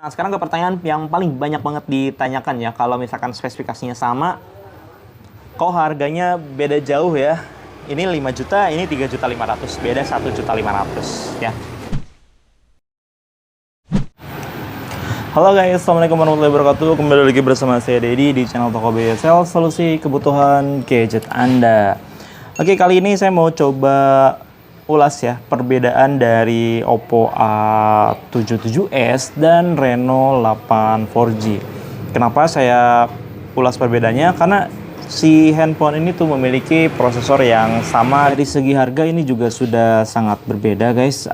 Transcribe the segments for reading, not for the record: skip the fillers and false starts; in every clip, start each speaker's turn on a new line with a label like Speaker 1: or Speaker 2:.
Speaker 1: Nah, sekarang ke pertanyaan yang paling banyak banget ditanyakan ya, kalau misalkan spesifikasinya sama, kok harganya beda jauh ya? Ini 5 juta, ini 3.500.000, beda 1.500.000 ya. Halo guys, assalamualaikum warahmatullahi wabarakatuh. Kembali lagi bersama saya Dedi di channel Toko BSL, solusi kebutuhan gadget Anda. Oke, kali ini saya mau coba ulas ya perbedaan dari Oppo A77s dan Reno 8 4G. Kenapa saya ulas perbedaannya? Karena si handphone ini tuh memiliki prosesor yang sama. Dari segi harga ini juga sudah sangat berbeda guys.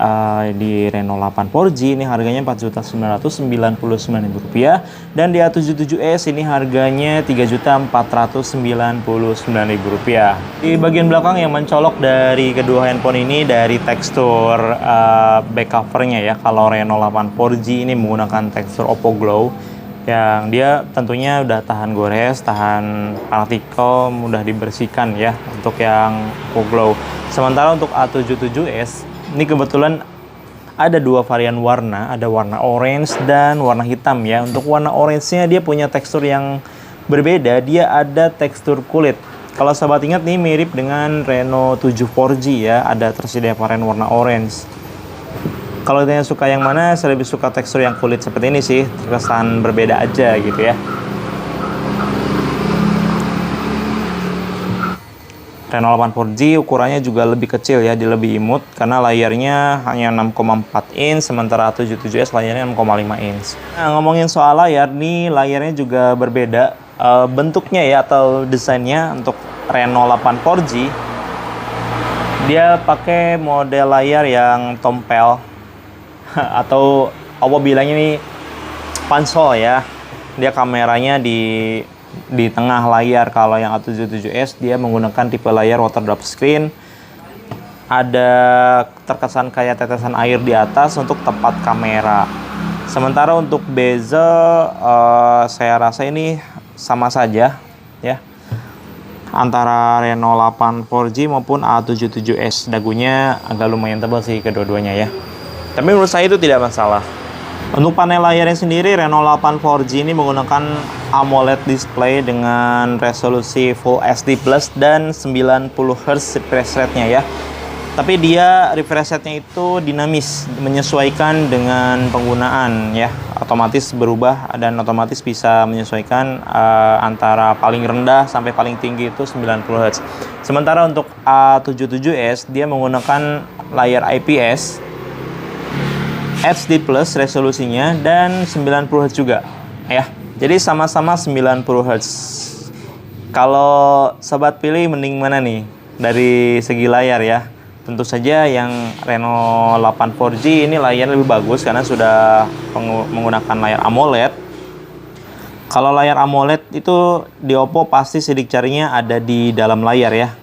Speaker 1: Di Reno 8 4G ini harganya Rp4.999.000 dan di A77s ini harganya Rp3.499.000. Di bagian belakang yang mencolok dari kedua handphone ini dari tekstur back covernya ya. Kalau Reno 8 4G ini menggunakan tekstur Oppo Glow, yang dia tentunya udah tahan gores, tahan partikel, mudah dibersihkan ya untuk yang Oppo Glow. Sementara untuk A77s ini kebetulan ada dua varian warna, ada warna orange dan warna hitam ya. Untuk warna orange-nya dia punya tekstur yang berbeda, dia ada tekstur kulit. Kalau sahabat ingat nih mirip dengan Reno 7 4G ya, ada tersedia varian warna orange. Kalau ditanya suka yang mana, saya lebih suka tekstur yang kulit seperti ini sih, terkesan berbeda aja gitu ya. Reno 8 4G ukurannya juga lebih kecil ya, dia lebih imut karena layarnya hanya 6,4 inch, sementara A77s layarnya 6,5 inch. Nah, ngomongin soal layar nih, layarnya juga berbeda bentuknya ya atau desainnya. Untuk Reno 8 4G dia pakai model layar yang tompel atau Oppo bilangnya ini pansol ya. Dia kameranya di tengah layar. Kalau yang A77s dia menggunakan tipe layar water drop screen. Ada terkesan kayak tetesan air di atas untuk tempat kamera. Sementara untuk bezel saya rasa ini sama saja ya, antara Reno 8 4G maupun A77s. Dagunya agak lumayan tebal sih kedua-duanya ya, tapi menurut saya itu tidak masalah. Untuk panel layarnya sendiri, Reno 8 4G ini menggunakan AMOLED display dengan resolusi Full HD Plus dan 90 Hz refresh rate-nya ya. Tapi dia refresh rate-nya itu dinamis, menyesuaikan dengan penggunaan ya. Otomatis berubah dan otomatis bisa menyesuaikan antara paling rendah sampai paling tinggi itu 90 Hz. Sementara untuk A77s dia menggunakan layar IPS HD Plus resolusinya dan 90 Hz juga ya. Jadi sama-sama 90 Hz. Kalau sobat pilih mending mana nih dari segi layar ya? Tentu saja yang Reno 8 4G ini layar lebih bagus karena sudah menggunakan layar AMOLED. Kalau layar AMOLED itu di Oppo pasti sidik jarinya ada di dalam layar ya.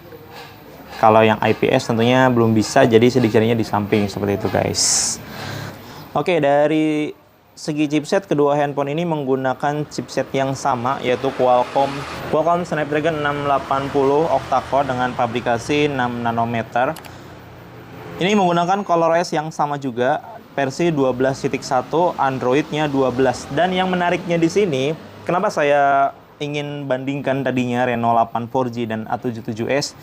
Speaker 1: Kalau yang IPS tentunya belum bisa, jadi sidik jarinya di samping seperti itu guys. Oke, dari segi chipset, kedua handphone ini menggunakan chipset yang sama, yaitu Qualcomm Snapdragon 680 octa-core dengan pabrikasi 6 nanometer. Ini menggunakan ColorOS yang sama juga, versi 12.1, Android-nya 12. Dan yang menariknya di sini, kenapa saya ingin bandingkan tadinya Reno 8 4G dan A77s.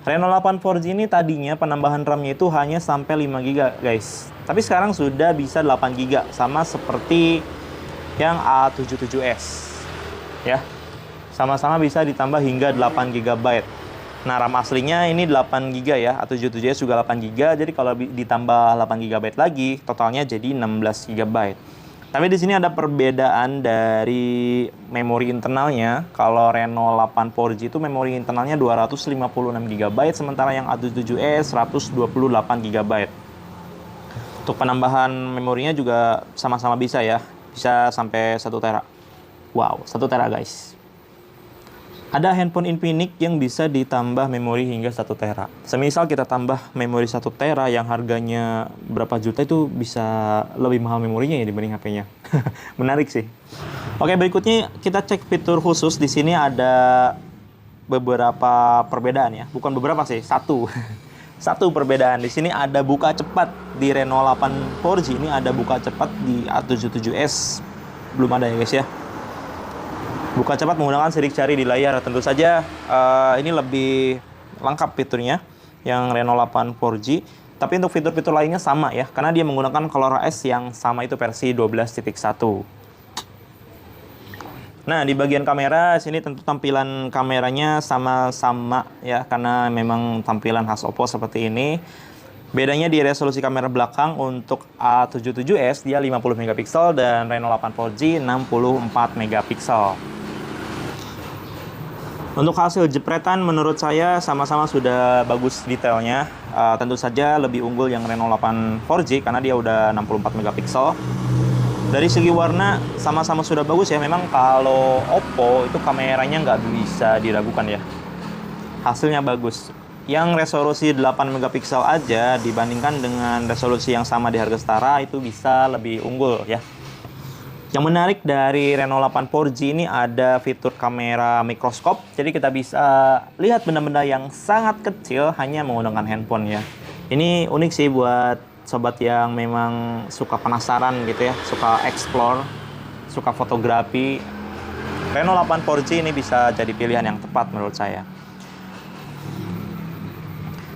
Speaker 1: Reno 8 4G ini tadinya penambahan RAM-nya itu hanya sampai 5 GB guys. Tapi sekarang sudah bisa 8 GB, sama seperti yang A77s. Ya. Sama-sama bisa ditambah hingga 8 GB. Nah, RAM aslinya ini 8 GB ya, A77s juga 8 GB. Jadi kalau ditambah 8 GB lagi, totalnya jadi 16 GB. Tapi di sini ada perbedaan dari memori internalnya. Kalau Reno 8 4G itu memori internalnya 256 GB, sementara yang A77s 128 GB. Untuk penambahan memorinya juga sama-sama bisa ya. Bisa sampai 1 tera. Wow, 1 tera guys. Ada handphone Infinix yang bisa ditambah memori hingga 1 tera. Semisal kita tambah memori 1 tera yang harganya berapa juta, itu bisa lebih mahal memorinya ya dibanding HP-nya. Menarik sih. Oke, berikutnya kita cek fitur khusus. Di sini ada beberapa perbedaan ya. Bukan beberapa sih, satu. Satu perbedaan di sini ada buka cepat di Reno 8 4G, ini ada buka cepat di A77s belum ada ya guys ya. Buka cepat menggunakan sidik jari di layar. Tentu saja ini lebih lengkap fiturnya yang Reno 8 4G. Tapi untuk fitur-fitur lainnya sama ya, karena dia menggunakan ColorOS yang sama, itu versi 12.1. Nah, di bagian kamera sini tentu tampilan kameranya sama-sama ya, karena memang tampilan khas Oppo seperti ini. Bedanya di resolusi kamera belakang, untuk A77s dia 50 megapiksel dan Reno 8 4G 64 megapiksel. Untuk hasil jepretan menurut saya sama-sama sudah bagus detailnya. Tentu saja lebih unggul yang Reno 8 4G karena dia udah 64 megapiksel. Dari segi warna sama-sama sudah bagus ya. Memang kalau Oppo itu kameranya nggak bisa diragukan ya. Hasilnya bagus. Yang resolusi 8 megapiksel aja dibandingkan dengan resolusi yang sama di harga setara itu bisa lebih unggul ya. Yang menarik dari Reno 8 4G ini ada fitur kamera mikroskop. Jadi kita bisa lihat benda-benda yang sangat kecil hanya menggunakan handphone ya. Ini unik sih buat sobat yang memang suka penasaran gitu ya, suka explore, suka fotografi. Reno 8 4G ini bisa jadi pilihan yang tepat menurut saya.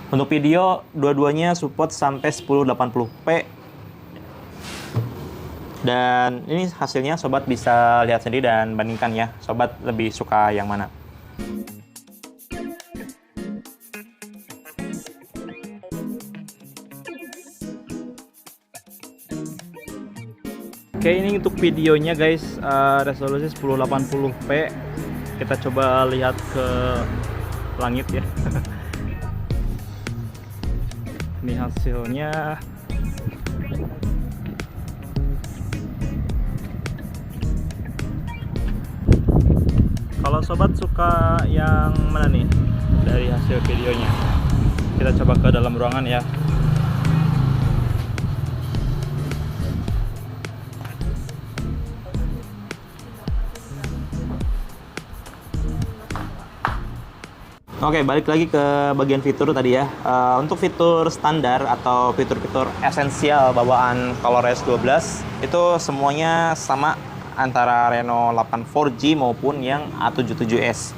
Speaker 1: Untuk video, dua-duanya support sampai 1080p. Dan ini hasilnya sobat bisa lihat sendiri dan bandingkan ya, sobat lebih suka yang mana. Oke, ini untuk videonya guys, resolusi 1080p. Kita coba lihat ke langit ya. Ini hasilnya. Kalau sobat suka yang mana nih dari hasil videonya? Kita coba ke dalam ruangan ya. Oke, balik lagi ke bagian fitur tadi ya. Untuk fitur standar atau fitur-fitur esensial bawaan ColorOS 12 itu semuanya sama antara Reno 8 4G maupun yang A77s.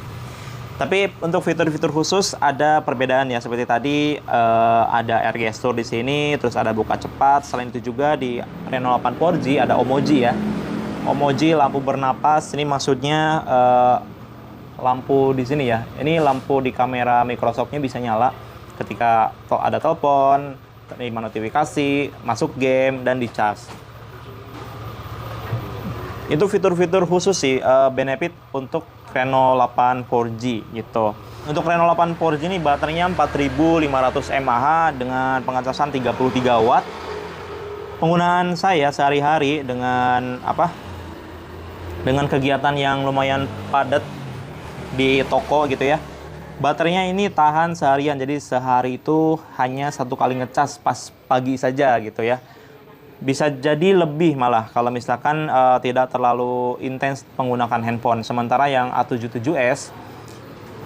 Speaker 1: Tapi untuk fitur-fitur khusus ada perbedaan ya, seperti tadi ada air gesture di sini, terus ada buka cepat. Selain itu juga di Reno 8 4G ada Omoji ya. Omoji lampu bernapas, ini maksudnya lampu di sini ya. Ini lampu di kamera Microsoft-nya bisa nyala ketika ada telepon, terima notifikasi, masuk game, dan di charge. Itu fitur-fitur khusus sih, benefit untuk Reno 8 4G gitu. Untuk Reno 8 4G ini baterainya 4500 mAh dengan pengacasan 33 watt. Penggunaan saya sehari-hari dengan dengan kegiatan yang lumayan padat di toko gitu ya. Baterainya ini tahan seharian, jadi sehari itu hanya satu kali ngecas pas pagi saja gitu ya. Bisa jadi lebih malah kalau misalkan tidak terlalu intens menggunakan handphone. Sementara yang A77s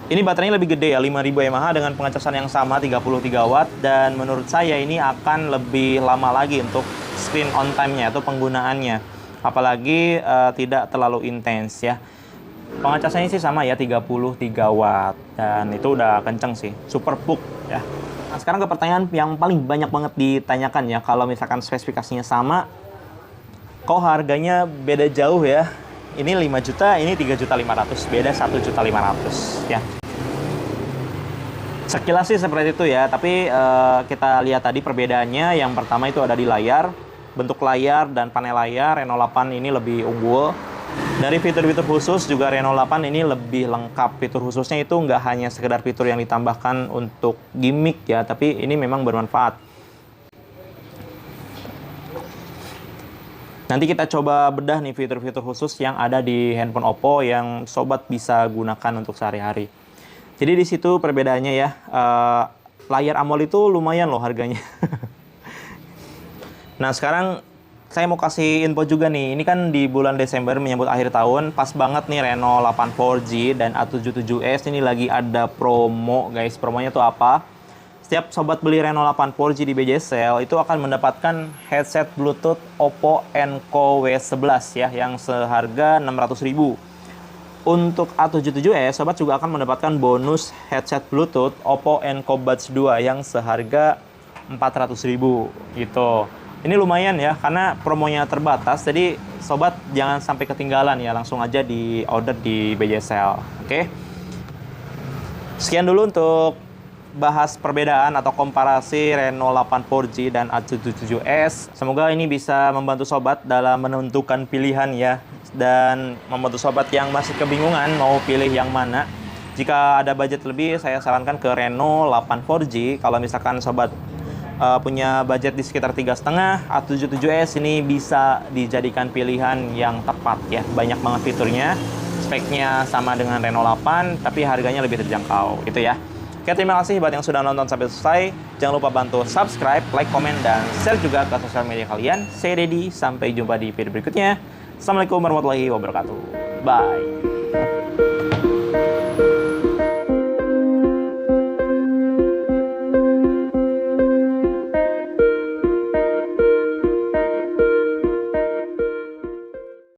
Speaker 1: ini baterainya lebih gede ya, 5000 mAh dengan pengecasan yang sama 33 watt, dan menurut saya ini akan lebih lama lagi untuk screen on time-nya atau penggunaannya. Apalagi tidak terlalu intens ya. Pengecasannya sih sama ya, 33 watt, dan itu udah kenceng sih, super book ya. Nah, sekarang ke pertanyaan yang paling banyak banget ditanyakan ya, kalau misalkan spesifikasinya sama, kok harganya beda jauh ya? Ini 5 juta, ini 3.500.000, beda 1.500.000 ya. Sekilas sih seperti itu ya, tapi kita lihat tadi perbedaannya. Yang pertama itu ada di layar, bentuk layar dan panel layar. Reno 8 ini lebih unggul. Dari fitur-fitur khusus juga Reno 8 ini lebih lengkap. Fitur khususnya itu nggak hanya sekedar fitur yang ditambahkan untuk gimmick ya, tapi ini memang bermanfaat. Nanti kita coba bedah nih fitur-fitur khusus yang ada di handphone Oppo yang sobat bisa gunakan untuk sehari-hari. Jadi di situ perbedaannya ya, layar AMOLED itu lumayan loh harganya. Nah sekarang saya mau kasih info juga nih, ini kan di bulan Desember menyambut akhir tahun, pas banget nih Reno 8 4G dan A77s ini lagi ada promo guys. Promonya tuh apa? setiap sobat beli Reno 8 4G di BJ Sale itu akan mendapatkan headset Bluetooth Oppo Enco W11 ya, yang seharga 600.000. Untuk A77s, sobat juga akan mendapatkan bonus headset Bluetooth Oppo Enco Buds 2 yang seharga 400.000 gitu. Ini lumayan ya, karena promonya terbatas, jadi sobat jangan sampai ketinggalan ya, langsung aja di order di BJ Sale. Oke. Sekian dulu untuk bahas perbedaan atau komparasi Reno 8 4G dan A77s. Semoga ini bisa membantu sobat dalam menentukan pilihan ya, dan membantu sobat yang masih kebingungan mau pilih yang mana. Jika ada budget lebih, saya sarankan ke Reno 8 4G. Kalau misalkan sobat punya budget di sekitar 3,5, A77s ini bisa dijadikan pilihan yang tepat ya. Banyak banget fiturnya, speknya sama dengan Reno 8, tapi harganya lebih terjangkau gitu ya. Oke, terima kasih buat yang sudah nonton sampai selesai. Jangan lupa bantu subscribe, like, komen, dan share juga ke sosial media kalian. Saya Dedi, sampai jumpa di video berikutnya. Assalamualaikum warahmatullahi wabarakatuh. Bye.